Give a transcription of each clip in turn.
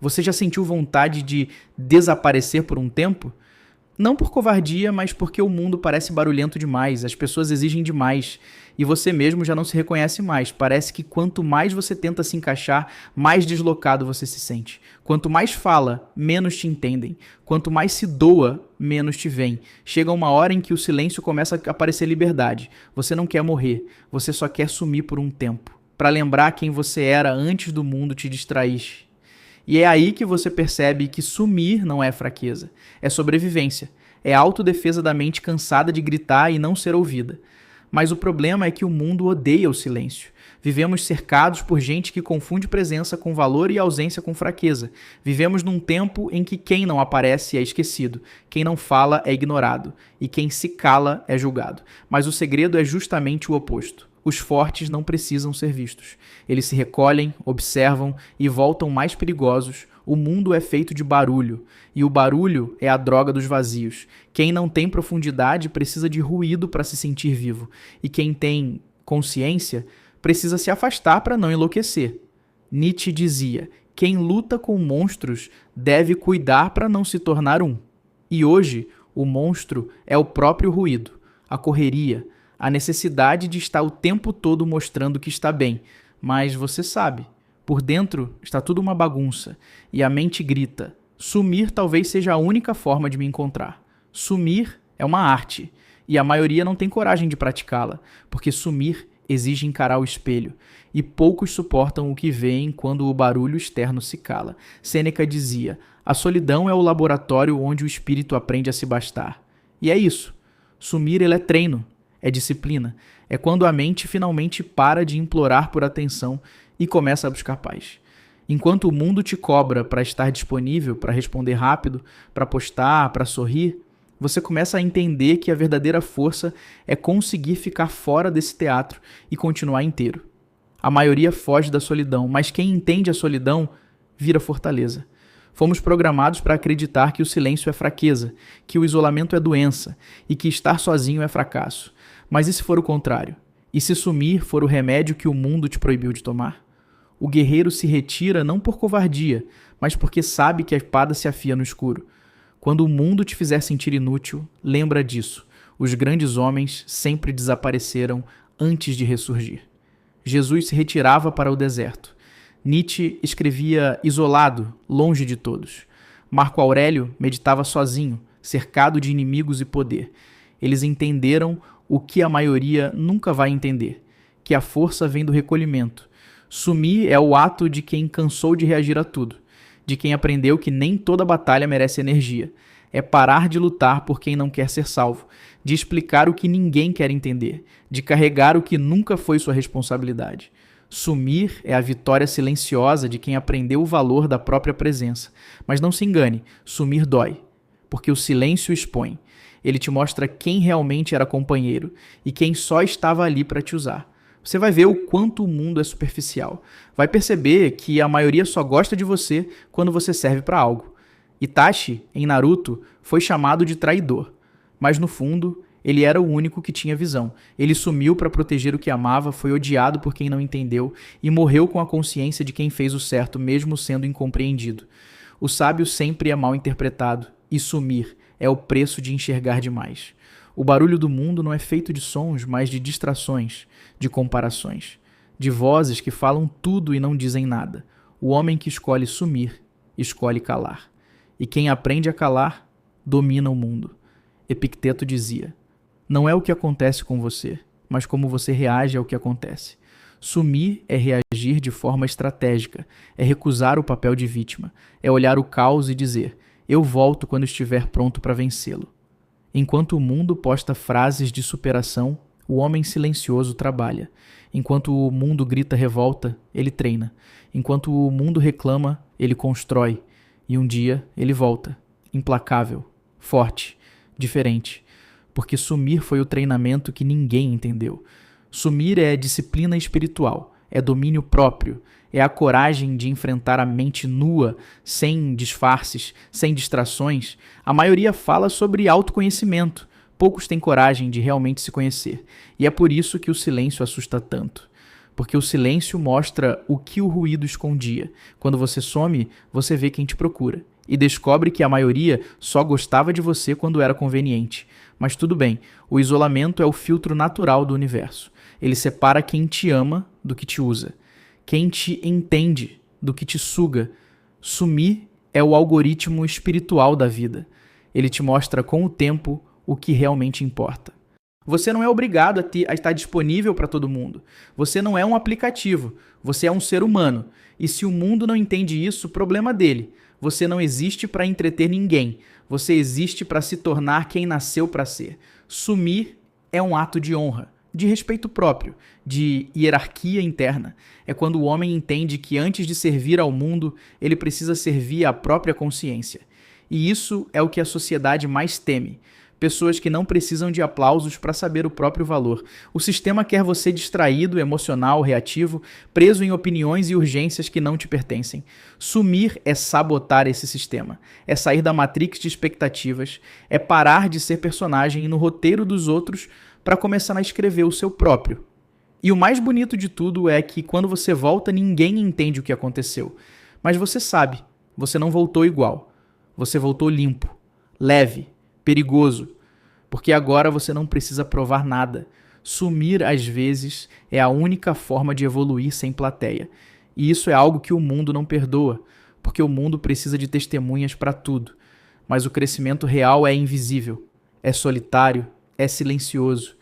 Você já sentiu vontade de desaparecer por um tempo? Não por covardia, mas porque o mundo parece barulhento demais, as pessoas exigem demais e você mesmo já não se reconhece mais. Parece que quanto mais você tenta se encaixar, mais deslocado você se sente. Quanto mais fala, menos te entendem. Quanto mais se doa, menos te veem. Chega uma hora em que o silêncio começa a parecer liberdade. Você não quer morrer, você só quer sumir por um tempo, para lembrar quem você era antes do mundo te distrair. E é aí que você percebe que sumir não é fraqueza, é sobrevivência, é a autodefesa da mente cansada de gritar e não ser ouvida. Mas o problema é que o mundo odeia o silêncio. Vivemos cercados por gente que confunde presença com valor e ausência com fraqueza. Vivemos num tempo em que quem não aparece é esquecido, quem não fala é ignorado e quem se cala é julgado. Mas o segredo é justamente o oposto. Os fortes não precisam ser vistos. Eles se recolhem, observam e voltam mais perigosos. O mundo é feito de barulho, e o barulho é a droga dos vazios. Quem não tem profundidade precisa de ruído para se sentir vivo, e quem tem consciência precisa se afastar para não enlouquecer. Nietzsche dizia: quem luta com monstros deve cuidar para não se tornar um. E hoje, o monstro é o próprio ruído, a correria, a necessidade de estar o tempo todo mostrando que está bem. Mas você sabe, por dentro está tudo uma bagunça, e a mente grita: sumir talvez seja a única forma de me encontrar. Sumir é uma arte, e a maioria não tem coragem de praticá-la, porque sumir exige encarar o espelho, e poucos suportam o que veem quando o barulho externo se cala. Sêneca dizia: a solidão é o laboratório onde o espírito aprende a se bastar. E é isso. Sumir ele é treino, é disciplina, é quando a mente finalmente para de implorar por atenção e começa a buscar paz. Enquanto o mundo te cobra para estar disponível, para responder rápido, para postar, para sorrir, você começa a entender que a verdadeira força é conseguir ficar fora desse teatro e continuar inteiro. A maioria foge da solidão, mas quem entende a solidão vira fortaleza. Fomos programados para acreditar que o silêncio é fraqueza, que o isolamento é doença e que estar sozinho é fracasso. Mas e se for o contrário? E se sumir for o remédio que o mundo te proibiu de tomar? O guerreiro se retira não por covardia, mas porque sabe que a espada se afia no escuro. Quando o mundo te fizer sentir inútil, lembra disso. Os grandes homens sempre desapareceram antes de ressurgir. Jesus se retirava para o deserto. Nietzsche escrevia isolado, longe de todos. Marco Aurélio meditava sozinho, cercado de inimigos e poder. Eles entenderam o que a maioria nunca vai entender, que a força vem do recolhimento. Sumir é o ato de quem cansou de reagir a tudo, de quem aprendeu que nem toda batalha merece energia. É parar de lutar por quem não quer ser salvo, de explicar o que ninguém quer entender, de carregar o que nunca foi sua responsabilidade. Sumir é a vitória silenciosa de quem aprendeu o valor da própria presença. Mas não se engane, sumir dói, porque o silêncio expõe. Ele te mostra quem realmente era companheiro e quem só estava ali para te usar. Você vai ver o quanto o mundo é superficial. Vai perceber que a maioria só gosta de você quando você serve para algo. Itachi, em Naruto, foi chamado de traidor, mas no fundo, ele era o único que tinha visão. Ele sumiu para proteger o que amava, foi odiado por quem não entendeu e morreu com a consciência de quem fez o certo, mesmo sendo incompreendido. O sábio sempre é mal interpretado, e sumir é o preço de enxergar demais. O barulho do mundo não é feito de sons, mas de distrações, de comparações, de vozes que falam tudo e não dizem nada. O homem que escolhe sumir, escolhe calar. E quem aprende a calar, domina o mundo. Epicteto dizia: não é o que acontece com você, mas como você reage ao que acontece. Sumir é reagir de forma estratégica, é recusar o papel de vítima, é olhar o caos e dizer: eu volto quando estiver pronto para vencê-lo. Enquanto o mundo posta frases de superação, o homem silencioso trabalha. Enquanto o mundo grita revolta, ele treina. Enquanto o mundo reclama, ele constrói. E um dia ele volta, implacável, forte, diferente. Porque sumir foi o treinamento que ninguém entendeu. Sumir é disciplina espiritual, é domínio próprio, é a coragem de enfrentar a mente nua, sem disfarces, sem distrações. A maioria fala sobre autoconhecimento, poucos têm coragem de realmente se conhecer. E é por isso que o silêncio assusta tanto. porque o silêncio mostra o que o ruído escondia. Quando você some, você vê quem te procura e descobre que a maioria só gostava de você quando era conveniente. Mas tudo bem, o isolamento é o filtro natural do universo. Ele separa quem te ama do que te usa, quem te entende do que te suga. Sumir é o algoritmo espiritual da vida. Ele te mostra com o tempo o que realmente importa. Você não é obrigado a estar disponível para todo mundo. Você não é um aplicativo. Você é um ser humano. E se o mundo não entende isso, problema dele. Você não existe para entreter ninguém. Você existe para se tornar quem nasceu para ser. Sumir é um ato de honra, de respeito próprio, de hierarquia interna. É quando o homem entende que antes de servir ao mundo, ele precisa servir à própria consciência. E isso é o que a sociedade mais teme. Pessoas que não precisam de aplausos para saber o próprio valor. O sistema quer você distraído, emocional, reativo, preso em opiniões e urgências que não te pertencem. Sumir é sabotar esse sistema. É sair da matrix de expectativas. É parar de ser personagem no roteiro dos outros para começar a escrever o seu próprio. E o mais bonito de tudo é que quando você volta, ninguém entende o que aconteceu. Mas você sabe, você não voltou igual. Você voltou limpo, leve, perigoso, porque agora você não precisa provar nada. Sumir, às vezes, é a única forma de evoluir sem plateia. E isso é algo que o mundo não perdoa, porque o mundo precisa de testemunhas para tudo. Mas o crescimento real é invisível, é solitário, é silencioso.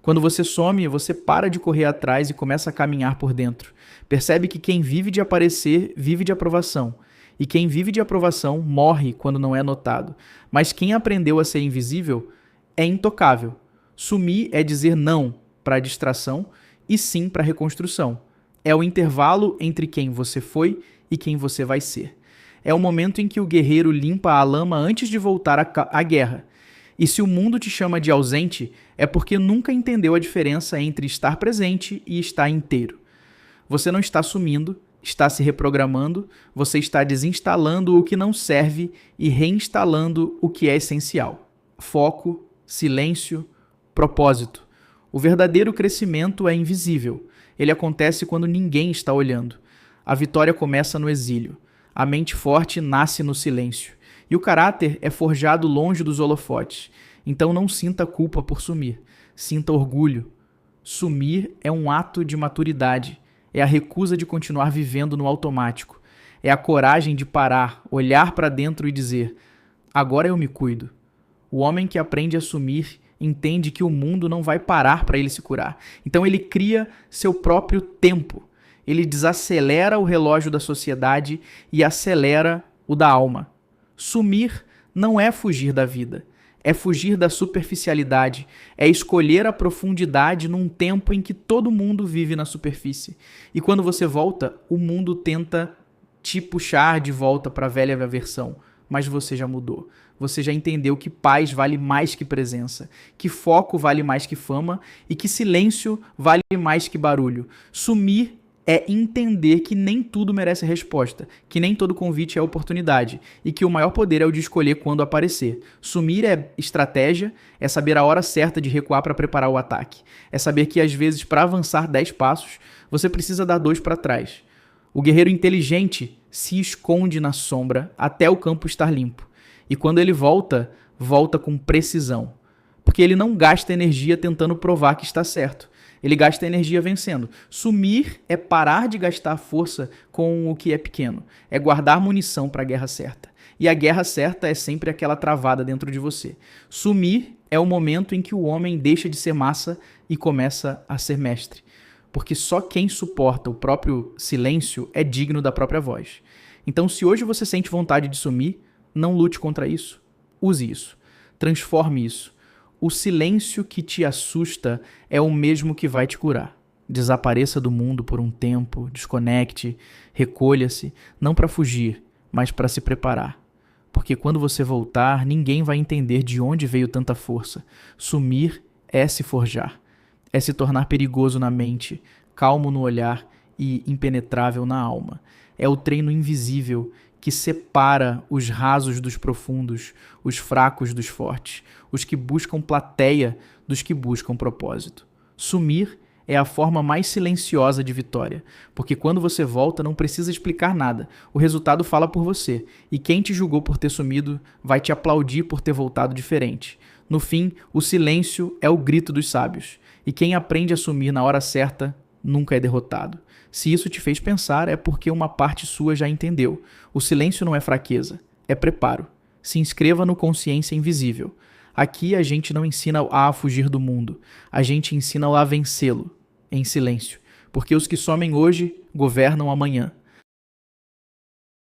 Quando você some, você para de correr atrás e começa a caminhar por dentro. Percebe que quem vive de aparecer, vive de aprovação. E quem vive de aprovação morre quando não é notado. Mas quem aprendeu a ser invisível é intocável. Sumir é dizer não para a distração e sim para a reconstrução. É o intervalo entre quem você foi e quem você vai ser. É o momento em que o guerreiro limpa a lama antes de voltar à guerra. E se o mundo te chama de ausente, é porque nunca entendeu a diferença entre estar presente e estar inteiro. Você não está sumindo, está se reprogramando, você está desinstalando o que não serve e reinstalando o que é essencial. Foco, silêncio, propósito. O verdadeiro crescimento é invisível. Ele acontece quando ninguém está olhando. A vitória começa no exílio. A mente forte nasce no silêncio. E o caráter é forjado longe dos holofotes. Então não sinta culpa por sumir. Sinta orgulho. Sumir é um ato de maturidade. É a recusa de continuar vivendo no automático. É a coragem de parar, olhar para dentro e dizer: agora eu me cuido. O homem que aprende a sumir entende que o mundo não vai parar para ele se curar. Então ele cria seu próprio tempo. Ele desacelera o relógio da sociedade e acelera o da alma. Sumir não é fugir da vida. É fugir da superficialidade, é escolher a profundidade num tempo em que todo mundo vive na superfície. E quando você volta, o mundo tenta te puxar de volta para a velha versão, mas você já mudou. Você já entendeu que paz vale mais que presença, que foco vale mais que fama e que silêncio vale mais que barulho. Sumir é entender que nem tudo merece resposta, que nem todo convite é oportunidade e que o maior poder é o de escolher quando aparecer. Sumir é estratégia, é saber a hora certa de recuar para preparar o ataque. É saber que às vezes para avançar 10 passos, você precisa dar 2 para trás. O guerreiro inteligente se esconde na sombra até o campo estar limpo. E quando ele volta, volta com precisão. Porque ele não gasta energia tentando provar que está certo. Ele gasta energia vencendo. Sumir é parar de gastar força com o que é pequeno. É guardar munição para a guerra certa. E a guerra certa é sempre aquela travada dentro de você. Sumir é o momento em que o homem deixa de ser massa e começa a ser mestre. Porque só quem suporta o próprio silêncio é digno da própria voz. Então, se hoje você sente vontade de sumir, não lute contra isso. Use isso. Transforme isso. O silêncio que te assusta é o mesmo que vai te curar. Desapareça do mundo por um tempo, desconecte, recolha-se, não para fugir, mas para se preparar. Porque quando você voltar, ninguém vai entender de onde veio tanta força. Sumir é se forjar, é se tornar perigoso na mente, calmo no olhar e impenetrável na alma. É o treino invisível que separa os rasos dos profundos, os fracos dos fortes, os que buscam plateia dos que buscam propósito. Sumir é a forma mais silenciosa de vitória, porque quando você volta não precisa explicar nada, o resultado fala por você, e quem te julgou por ter sumido vai te aplaudir por ter voltado diferente. No fim, o silêncio é o grito dos sábios, e quem aprende a sumir na hora certa nunca é derrotado. Se isso te fez pensar, é porque uma parte sua já entendeu. O silêncio não é fraqueza, é preparo. Se inscreva no Consciência Invisível. Aqui a gente não ensina a fugir do mundo, a gente ensina a vencê-lo, em silêncio, porque os que somem hoje governam amanhã.